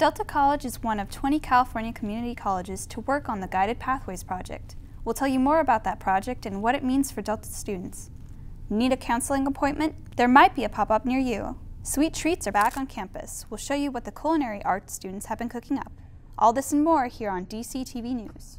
Delta College is one of 20 California community colleges to work on the Guided Pathways project. We'll tell you more about that project and what it means for Delta students. Need a counseling appointment? There might be a pop-up near you. Sweet treats are back on campus. We'll show you what the culinary arts students have been cooking up. All this and more here on DCTV News.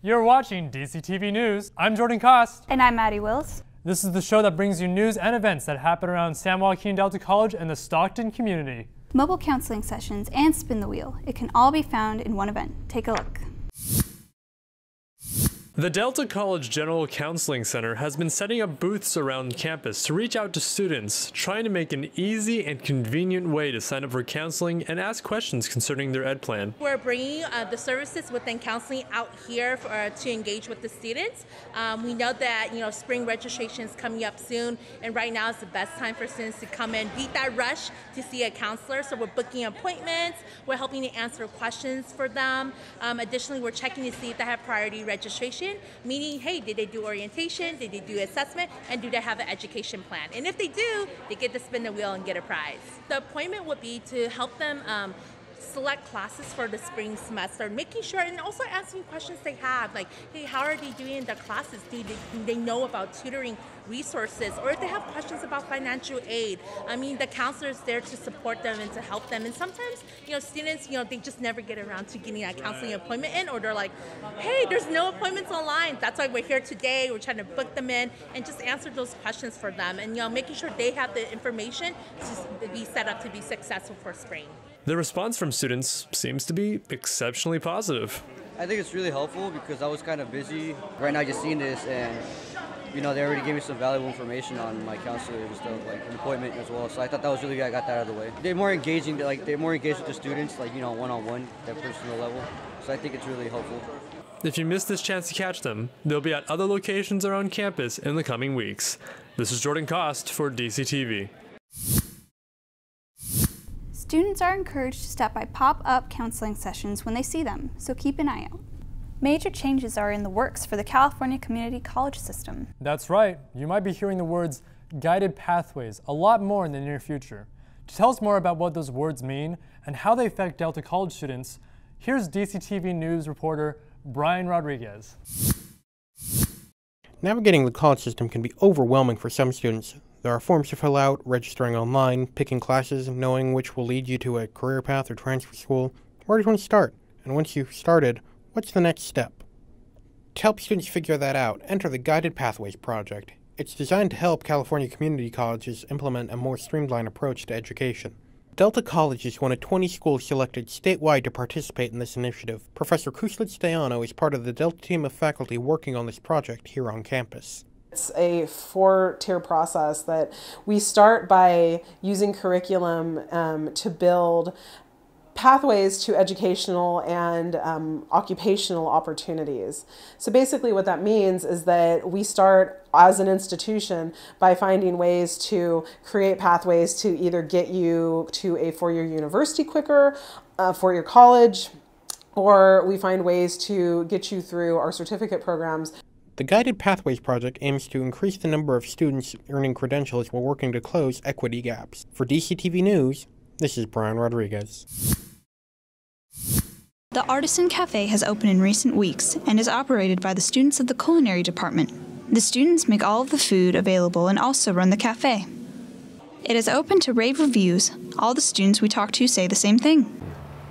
You're watching DCTV News. I'm Jordan Kost. And I'm Maddie Wills. This is the show that brings you news and events that happen around San Joaquin Delta College and the Stockton community. Mobile counseling sessions and Spin the Wheel. It can all be found in one event. Take a look. The Delta College General Counseling Center has been setting up booths around campus to reach out to students, trying to make an easy and convenient way to sign up for counseling and ask questions concerning their ed plan. We're bringing the services within counseling out here to engage with the students. We know that spring registration is coming up soon, and right now is the best time for students to come in, beat that rush to see a counselor. So we're booking appointments, we're helping to answer questions for them. Additionally, we're checking to see if they have priority registration. Meaning, hey, did they do orientation, did they do assessment, and do they have an education plan? And if they do, they get to spin the wheel and get a prize. The appointment would be to help them select classes for the spring semester, making sure, and also asking questions they have, like, hey, how are they doing in their classes? Do they know about tutoring resources, or if they have questions about financial aid? I mean, the counselor is there to support them and to help them. And sometimes, students, they just never get around to getting a counseling appointment in, or they're like, hey, there's no appointments online. That's why we're here today. We're trying to book them in and just answer those questions for them, and making sure they have the information to be set up to be successful for spring. The response from students seems to be exceptionally positive. I think it's really helpful because I was kind of busy. Right now, just seeing this, and they already gave me some valuable information on my counselor and stuff, like an appointment as well. So I thought that was really good. I got that out of the way. They're more engaging. They're more engaged with the students, one-on-one, that personal level. So I think it's really helpful. If you missed this chance to catch them, they'll be at other locations around campus in the coming weeks. This is Jordan Kost for DCTV. Students are encouraged to stop by pop-up counseling sessions when they see them, so keep an eye out. Major changes are in the works for the California community college system. That's right. You might be hearing the words guided pathways a lot more in the near future. To tell us more about what those words mean and how they affect Delta College students, here's DCTV News reporter Brian Rodriguez. Navigating the college system can be overwhelming for some students. There are forms to fill out, registering online, picking classes, knowing which will lead you to a career path or transfer school. Where do you want to start? And once you've started, what's the next step? To help students figure that out, enter the Guided Pathways project. It's designed to help California community colleges implement a more streamlined approach to education. Delta College is one of 20 schools selected statewide to participate in this initiative. Professor Kuslit-Stayano is part of the Delta team of faculty working on this project here on campus. It's a 4-tier process that we start by using curriculum to build pathways to educational and occupational opportunities. So basically what that means is that we start as an institution by finding ways to create pathways to either get you to a four-year university quicker, four-year college, or we find ways to get you through our certificate programs. The Guided Pathways project aims to increase the number of students earning credentials while working to close equity gaps. For DCTV News, this is Brian Rodriguez. The Artisan Cafe has opened in recent weeks and is operated by the students of the culinary department. The students make all of the food available and also run the cafe. It is open to rave reviews. All the students we talk to say the same thing.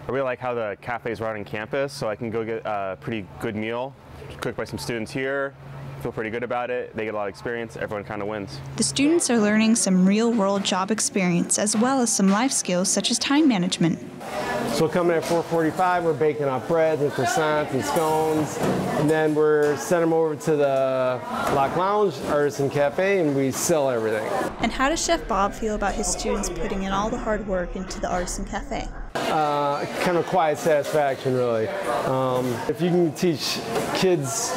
I really like how the cafe is run on campus, so I can go get a pretty good meal cooked by some students here. Feel pretty good about it. They get a lot of experience. Everyone kind of wins. The students are learning some real-world job experience as well as some life skills such as time management. So coming at 4:45, we're baking up breads and croissants and scones, and then we're sending them over to the Lock Lounge, Artisan Cafe, and we sell everything. And how does Chef Bob feel about his students putting in all the hard work into the Artisan Cafe? kind of quiet satisfaction, really. If you can teach kids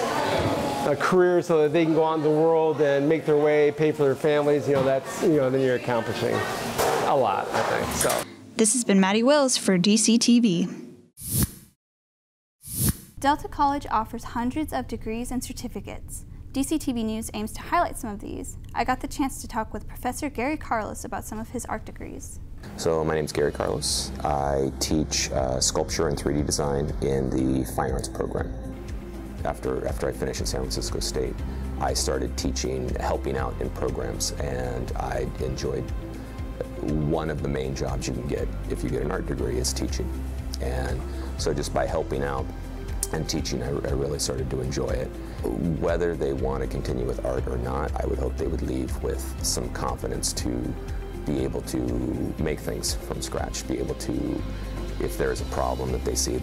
a career so that they can go out in the world and make their way, pay for their families, that's, then you're accomplishing a lot, I think. So. This has been Maddie Wills for DCTV. Delta College offers hundreds of degrees and certificates. DCTV News aims to highlight some of these. I got the chance to talk with Professor Gary Carlos about some of his art degrees. So my name is Gary Carlos. I teach sculpture and 3D design in the Fine Arts program. After I finished at San Francisco State, I started teaching, helping out in programs, and I enjoyed one of the main jobs you can get if you get an art degree is teaching. And so just by helping out and teaching, I really started to enjoy it. Whether they want to continue with art or not, I would hope they would leave with some confidence to be able to make things from scratch, be able to, if there's a problem that they see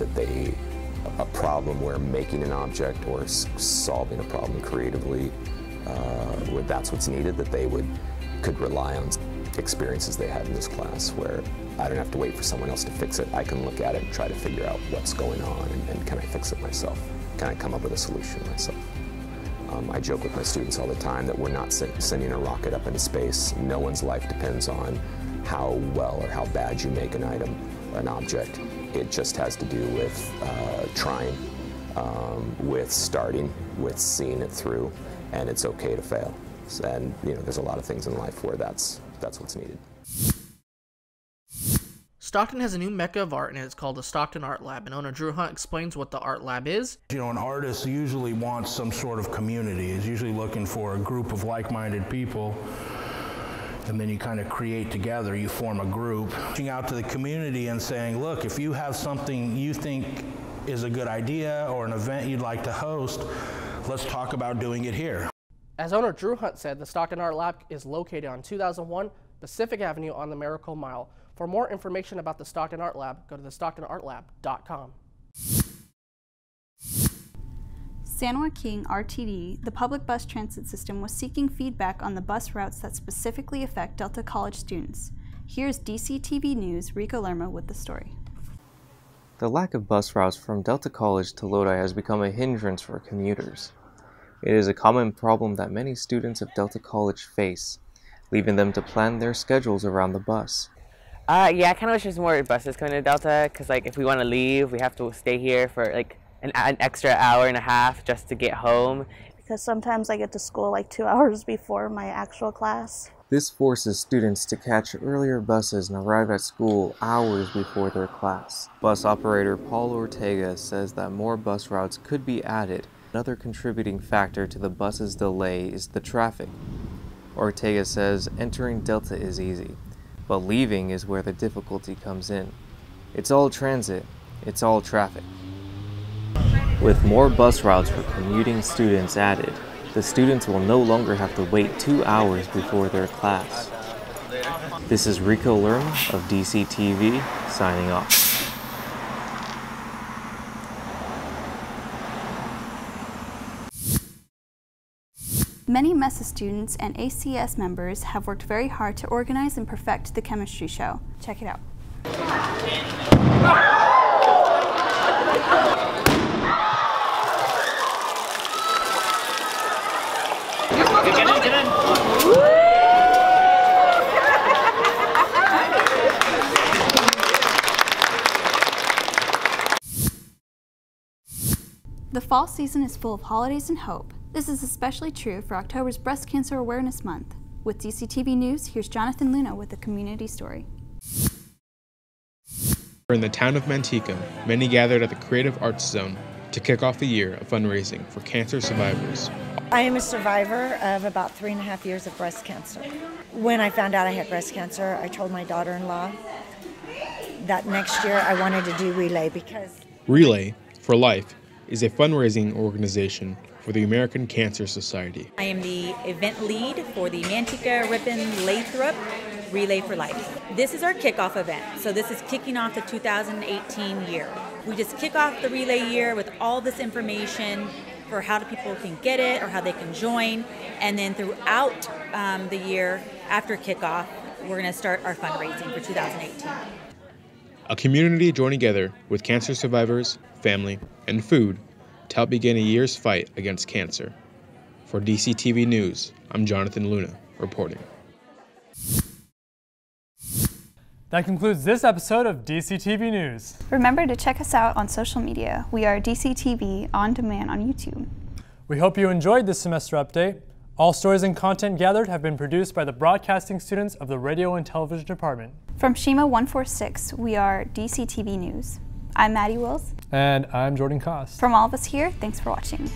a problem where making an object or solving a problem creatively, where that's what's needed, that they could rely on experiences they had in this class where I don't have to wait for someone else to fix it. I can look at it and try to figure out what's going on and can I fix it myself? Can I come up with a solution myself? I joke with my students all the time that we're not sending a rocket up into space. No one's life depends on how well or how bad you make an item or an object. It just has to do with trying, with starting, with seeing it through, and it's okay to fail. And there's a lot of things in life where that's what's needed. Stockton has a new mecca of art, and it's called the Stockton Art Lab, and owner Drew Hunt explains what the Art Lab is. An artist usually wants some sort of community, is usually looking for a group of like-minded people, and then you kind of create together, you form a group. Reaching out to the community and saying, look, if you have something you think is a good idea or an event you'd like to host, let's talk about doing it here. As owner Drew Hunt said, the Stockton Art Lab is located on 2001 Pacific Avenue on the Miracle Mile. For more information about the Stockton Art Lab, go to thestocktonartlab.com. San Joaquin RTA, the public bus transit system, was seeking feedback on the bus routes that specifically affect Delta College students. Here's DCTV News' Rico Lerma with the story. The lack of bus routes from Delta College to Lodi has become a hindrance for commuters. It is a common problem that many students of Delta College face, leaving them to plan their schedules around the bus. Yeah, I kind of wish there's more buses coming to Delta, because if we want to leave, we have to stay here for an extra hour and a half just to get home. Because sometimes I get to school 2 hours before my actual class. This forces students to catch earlier buses and arrive at school hours before their class. Bus operator Paul Ortega says that more bus routes could be added. Another contributing factor to the bus's delay is the traffic. Ortega says entering Delta is easy, but leaving is where the difficulty comes in. It's all transit, it's all traffic. With more bus routes for commuting students added, the students will no longer have to wait 2 hours before their class. This is Rico Lerma of DCTV, signing off. Many MESA students and ACS members have worked very hard to organize and perfect the chemistry show. Check it out. Get in. The fall season is full of holidays and hope. This is especially true for October's Breast Cancer Awareness Month. With DCTV News, here's Jonathan Luna with a community story. In the town of Manteca, many gathered at the Creative Arts Zone to kick off the year of fundraising for cancer survivors. I am a survivor of about 3.5 years of breast cancer. When I found out I had breast cancer, I told my daughter-in-law that next year I wanted to do Relay because... Relay for Life is a fundraising organization for the American Cancer Society. I am the event lead for the Manteca Ripon Lathrop Relay for Life. This is our kickoff event, so this is kicking off the 2018 year. We just kick off the relay year with all this information for how people can get it or how they can join, and then throughout the year after kickoff, we're going to start our fundraising for 2018. a community joining together with cancer survivors, family, and food to help begin a year's fight against cancer. For DCTV News, I'm Jonathan Luna, reporting. That concludes this episode of DCTV News. Remember to check us out on social media. We are DCTV On Demand on YouTube. We hope you enjoyed this semester update. All stories and content gathered have been produced by the broadcasting students of the Radio and Television Department. From Shima 146, we are DCTV News. I'm Maddie Wills. And I'm Jordan Koss. From all of us here, thanks for watching.